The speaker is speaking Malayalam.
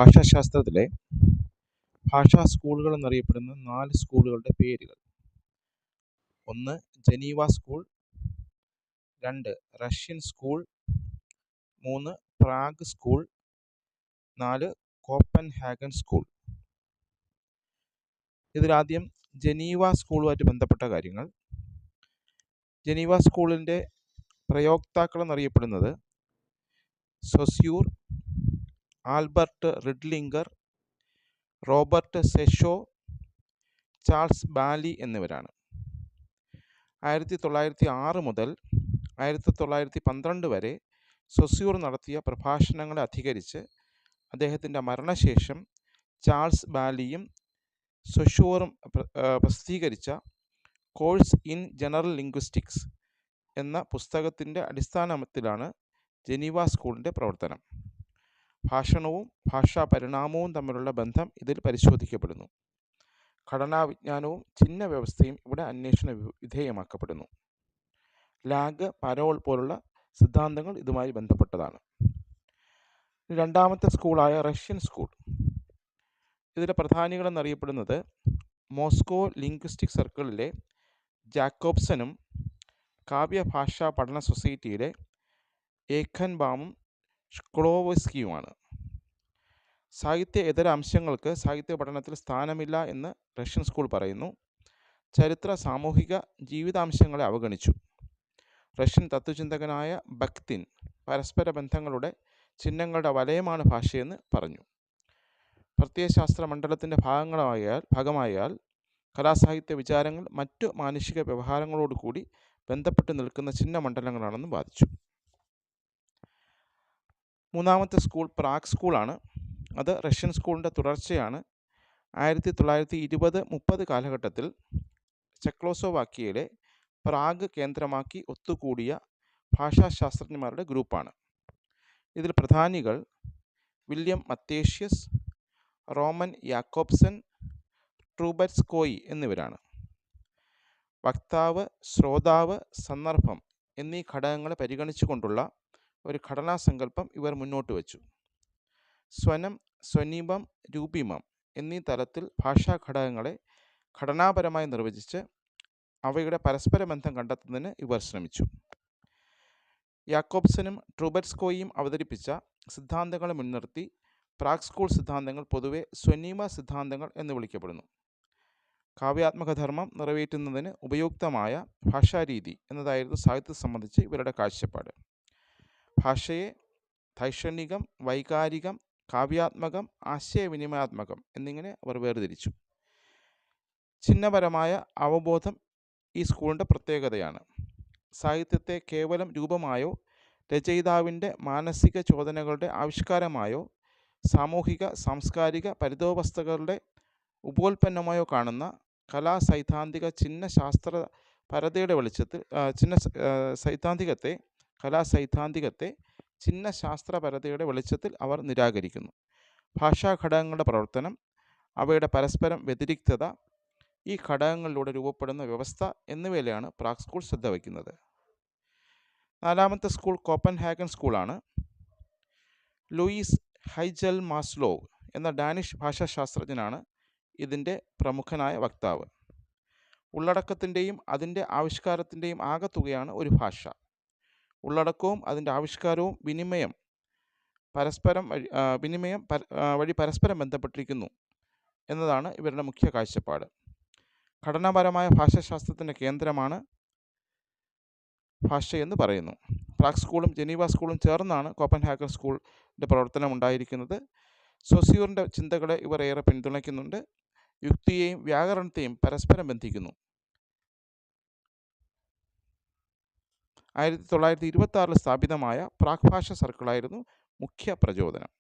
ഭാഷാശാസ്ത്രത്തിലെ ഭാഷാ സ്കൂളുകൾ എന്നറിയപ്പെടുന്ന 4 സ്കൂളുകളുടെ പേരുകൾ: 1 Geneva school, 2 Russian school, 3 Prague school, 4 Copenhagen school. ഇതിലാദ്യം ജനീവ സ്കൂളുമായിട്ട് ബന്ധപ്പെട്ട കാര്യങ്ങൾ. ജനീവ സ്കൂളിൻ്റെ പ്രയോക്താക്കൾ എന്നറിയപ്പെടുന്നത് Saussure, Albert Riedlinger, Robert Sechehaye, Charles Bally എന്നിവരാണ്. 1906 മുതൽ 1912 വരെ സൊസ്യൂർ നടത്തിയ പ്രഭാഷണങ്ങളെ അധികരിച്ച് അദ്ദേഹത്തിൻ്റെ മരണശേഷം ചാൾസ് ബാലിയും സൊഷ്യൂറും പ്രസിദ്ധീകരിച്ച കോഴ്സ് ഇൻ ജനറൽ ലിംഗ്വിസ്റ്റിക്സ് എന്ന പുസ്തകത്തിൻ്റെ അടിസ്ഥാനത്തിലാണ് ജനീവ സ്കൂളിൻ്റെ പ്രവർത്തനം. ഭാഷണവും ഭാഷാ പരിണാമവും തമ്മിലുള്ള ബന്ധം ഇതിൽ പരിശോധിക്കപ്പെടുന്നു. ഘടനാവിജ്ഞാനവും ചിഹ്ന വ്യവസ്ഥയും ഇവിടെ അന്വേഷണ വിധേയമാക്കപ്പെടുന്നു. ലാഗ്, പരോൾ പോലുള്ള സിദ്ധാന്തങ്ങൾ ഇതുമായി ബന്ധപ്പെട്ടതാണ്. രണ്ടാമത്തെ സ്കൂളായ റഷ്യൻ സ്കൂൾ. ഇതിലെ പ്രധാനികളെന്നറിയപ്പെടുന്നത് മോസ്കോ ലിംഗ്വിസ്റ്റിക് സർക്കിളിലെ ജാക്കോബ്സനും കാവ്യഭാഷാ പഠന സൊസൈറ്റിയിലെ ഏഖൻബാമും ഷ്ക്ലോവ്സ്കിയുമാണ്. സാഹിത്യേതര അംശങ്ങൾക്ക് സാഹിത്യ പഠനത്തിൽ സ്ഥാനമില്ല എന്ന് റഷ്യൻ സ്കൂൾ പറയുന്നു. ചരിത്ര സാമൂഹിക ജീവിതാംശങ്ങളെ അവഗണിച്ചു. റഷ്യൻ തത്വചിന്തകനായ ബക്തിൻ പരസ്പര ബന്ധങ്ങളുടെ ചിഹ്നങ്ങളുടെ വലയമാണ് ഭാഷയെന്ന് പറഞ്ഞു. പ്രത്യയശാസ്ത്ര മണ്ഡലത്തിൻ്റെ ഭാഗമായാൽ കലാസാഹിത്യ വിചാരങ്ങൾ മറ്റു മാനുഷിക വ്യവഹാരങ്ങളോടുകൂടി ബന്ധപ്പെട്ട് നിൽക്കുന്ന ചിഹ്നമണ്ഡലങ്ങളാണെന്ന് വാദിച്ചു. മൂന്നാമത്തെ സ്കൂൾ പ്രാഗ് സ്കൂളാണ്. അത് റഷ്യൻ സ്കൂളിൻ്റെ തുടർച്ചയാണ്. 1920-30 കാലഘട്ടത്തിൽ ചെക്ലോസ്ലോവാക്യയിലെ പ്രാഗ് കേന്ദ്രമാക്കി ഒത്തുകൂടിയ ഭാഷാശാസ്ത്രജ്ഞന്മാരുടെ ഗ്രൂപ്പാണ്. ഇതിൽ പ്രധാനികൾ വില്യം മത്തേഷ്യസ്, റോമൻ യാക്കോബ്സൺ, ട്രൂബറ്റ്സ്കോയി എന്നിവരാണ്. വക്താവ്, ശ്രോതാവ്, സന്ദർഭം എന്നീ ഘടകങ്ങളെ പരിഗണിച്ചുകൊണ്ടുള്ള ഒരു ഘടനാസങ്കല്പം ഇവർ മുന്നോട്ട് വച്ചു. സ്വനം, സ്വനിമം, രൂപിമം എന്നീ തലത്തിൽ ഭാഷാ ഘടകങ്ങളെ ഘടനാപരമായി നിർവചിച്ച് അവയുടെ പരസ്പര ബന്ധം കണ്ടെത്തുന്നതിന് ഇവർ ശ്രമിച്ചു. യാക്കോബ്സനും ട്രൂബറ്റ്സ്കോയിയും അവതരിപ്പിച്ച സിദ്ധാന്തങ്ങളെ മുൻനിർത്തി പ്രാഗ് സ്കൂൾ സിദ്ധാന്തങ്ങൾ പൊതുവെ സ്വനിമ സിദ്ധാന്തങ്ങൾ എന്ന് വിളിക്കപ്പെടുന്നു. കാവ്യാത്മക ധർമ്മം നിറവേറ്റുന്നതിന് ഉപയുക്തമായ ഭാഷാരീതി എന്നതായിരുന്നു സാഹിത്യത്തെ സംബന്ധിച്ച് ഇവരുടെ കാഴ്ചപ്പാട്. ഭാഷയെ ധൈഷണികം, വൈകാരികം, കാവ്യാത്മകം, ആശയവിനിമയാത്മകം എന്നിങ്ങനെ അവർ വേർതിരിച്ചു. ചിഹ്നപരമായ അവബോധം ഈ സ്കൂളിൻ്റെ പ്രത്യേകതയാണ്. സാഹിത്യത്തെ കേവലം രൂപമായോ രചയിതാവിൻ്റെ മാനസിക ചോദനകളുടെ ആവിഷ്കാരമായോ സാമൂഹിക സാംസ്കാരിക പരിതോവസ്ഥകളുടെ ഉപോൽപ്പന്നമായോ കാണുന്ന കലാസൈദ്ധാന്തിക ചിഹ്നശാസ്ത്രപരതയുടെ വെളിച്ചത്തിൽ അവർ നിരാകരിക്കുന്നു. ഭാഷാഘടകങ്ങളുടെ പ്രവർത്തനം, അവയുടെ പരസ്പരം വ്യതിരിക്തത, ഈ ഘടകങ്ങളിലൂടെ രൂപപ്പെടുന്ന വ്യവസ്ഥ എന്നിവയിലാണ് പ്രാഗ് സ്കൂൾ ശ്രദ്ധ വയ്ക്കുന്നത്. നാലാമത്തെ സ്കൂൾ കോപ്പൻഹാഗൻ സ്കൂളാണ്. ലൂയിസ് ഹൈജൽ മാസ്ലോവ് എന്ന ഡാനിഷ് ഭാഷാശാസ്ത്രജ്ഞനാണ് ഇതിൻ്റെ പ്രമുഖനായ വക്താവ്. ഉള്ളടക്കത്തിൻ്റെയും അതിൻ്റെ ആവിഷ്കാരത്തിൻ്റെയും ആകെത്തുകയാണ് ഒരു ഭാഷ. ഉള്ളടക്കവും അതിൻ്റെ ആവിഷ്കാരവും വിനിമയം വഴി പരസ്പരം ബന്ധപ്പെട്ടിരിക്കുന്നു എന്നതാണ് ഇവരുടെ മുഖ്യ കാഴ്ചപ്പാട്. ഘടനാപരമായ ഭാഷാശാസ്ത്രത്തിൻ്റെ കേന്ദ്രമാണ് ഭാഷയെന്ന് പറയുന്നു. പ്രാഗ് സ്കൂളും ജനീവ സ്കൂളും ചേർന്നാണ് കോപ്പൻഹാഗൻ സ്കൂളിൻ്റെ പ്രവർത്തനം ഉണ്ടായിരിക്കുന്നത്. സൊസ്യൂറിൻ്റെ ചിന്തകളെ ഇവർ ഏറെ പിന്തുണയ്ക്കുന്നുണ്ട്. യുക്തിയെയും വ്യാകരണത്തെയും പരസ്പരം ബന്ധിക്കുന്നു. 1926 സ്ഥാപിതമായ പ്രാഗ് ഭാഷ സർക്കിളായിരുന്നു മുഖ്യ പ്രചോദനം.